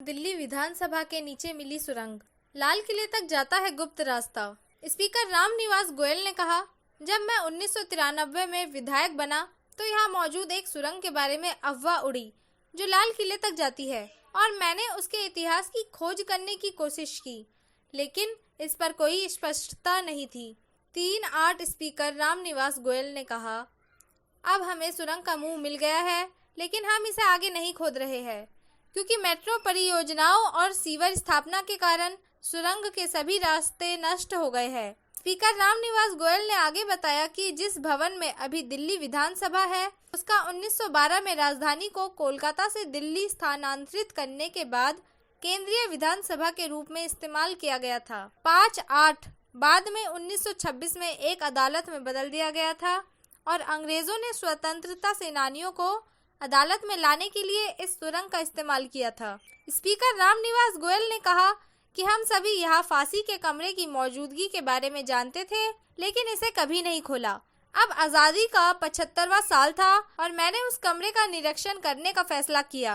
दिल्ली विधानसभा के नीचे मिली सुरंग, लाल किले तक जाता है गुप्त रास्ता। स्पीकर रामनिवास गोयल ने कहा, जब मैं 1993 में विधायक बना तो यहाँ मौजूद एक सुरंग के बारे में अफवाह उड़ी जो लाल किले तक जाती है और मैंने उसके इतिहास की खोज करने की कोशिश की, लेकिन इस पर कोई स्पष्टता नहीं थी। 3-8 स्पीकर रामनिवास गोयल ने कहा, अब हमें सुरंग का मुंह मिल गया है, लेकिन हम इसे आगे नहीं खोद रहे हैं क्योंकि मेट्रो परियोजनाओं और सीवर स्थापना के कारण सुरंग के सभी रास्ते नष्ट हो गए हैं। स्पीकर रामनिवास गोयल ने आगे बताया कि जिस भवन में अभी दिल्ली विधानसभा है उसका 1912 में राजधानी को कोलकाता से दिल्ली स्थानांतरित करने के बाद केंद्रीय विधानसभा के रूप में इस्तेमाल किया गया था। 5-8 बाद में 1926 में एक अदालत में बदल दिया गया था और अंग्रेजों ने स्वतंत्रता सेनानियों को अदालत में लाने के लिए इस सुरंग का इस्तेमाल किया था। स्पीकर रामनिवास गोयल ने कहा कि हम सभी यहाँ फांसी के कमरे की मौजूदगी के बारे में जानते थे, लेकिन इसे कभी नहीं खोला। अब आज़ादी का 75वां साल था और मैंने उस कमरे का निरीक्षण करने का फैसला किया।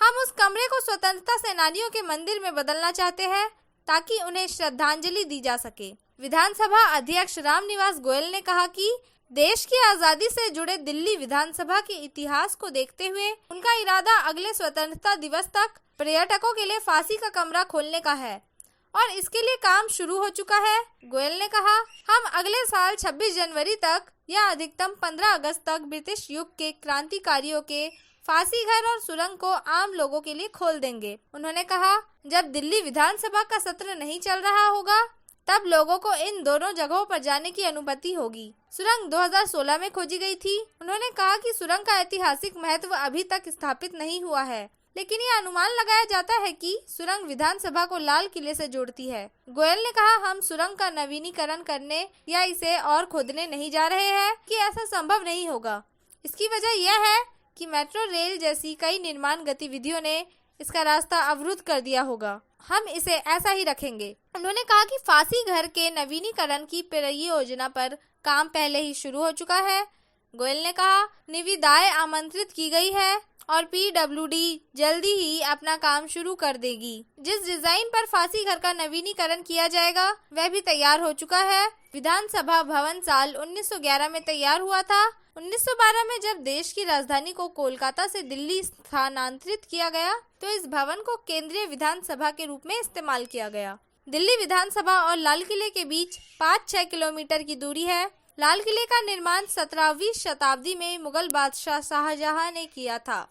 हम उस कमरे को स्वतंत्रता सेनानियों के मंदिर में बदलना चाहते हैं ताकि उन्हें श्रद्धांजलि दी जा सके। विधानसभा अध्यक्ष रामनिवास गोयल ने कहा कि देश की आज़ादी से जुड़े दिल्ली विधानसभा के इतिहास को देखते हुए उनका इरादा अगले स्वतंत्रता दिवस तक पर्यटकों के लिए फांसी का कमरा खोलने का है और इसके लिए काम शुरू हो चुका है। गोयल ने कहा, हम अगले साल 26 जनवरी तक या अधिकतम 15 अगस्त तक ब्रिटिश युग के क्रांतिकारियों के फांसी घर और सुरंग को आम लोगों के लिए खोल देंगे। उन्होंने कहा, जब दिल्ली विधानसभा का सत्र नहीं चल रहा होगा तब लोगों को इन दोनों जगहों पर जाने की अनुमति होगी। सुरंग 2016 में खोजी गई थी। उन्होंने कहा कि सुरंग का ऐतिहासिक महत्व अभी तक स्थापित नहीं हुआ है, लेकिन ये अनुमान लगाया जाता है कि सुरंग विधानसभा को लाल किले से जोड़ती है। गोयल ने कहा, हम सुरंग का नवीनीकरण करने या इसे और खोदने नहीं जा रहे हैं कि ऐसा संभव नहीं होगा। इसकी वजह यह है कि मेट्रो रेल जैसी कई निर्माण गतिविधियों ने इसका रास्ता अवरुद्ध कर दिया होगा। हम इसे ऐसा ही रखेंगे। उन्होंने कहा कि फांसी घर के नवीनीकरण की परियोजना पर काम पहले ही शुरू हो चुका है। गोयल ने कहा, निविदाएं आमंत्रित की गई है और पीडब्ल्यूडी जल्दी ही अपना काम शुरू कर देगी। जिस डिजाइन पर फांसी घर का नवीनीकरण किया जाएगा वह भी तैयार हो चुका है। विधानसभा भवन साल 1911 में तैयार हुआ था। 1912 में जब देश की राजधानी को कोलकाता से दिल्ली स्थानांतरित किया गया तो इस भवन को केंद्रीय विधानसभा के रूप में इस्तेमाल किया गया। दिल्ली विधानसभा और लाल किले के बीच 5-6 किलोमीटर की दूरी है। लाल किले का निर्माण 17वीं शताब्दी में मुगल बादशाह शाहजहां ने किया था।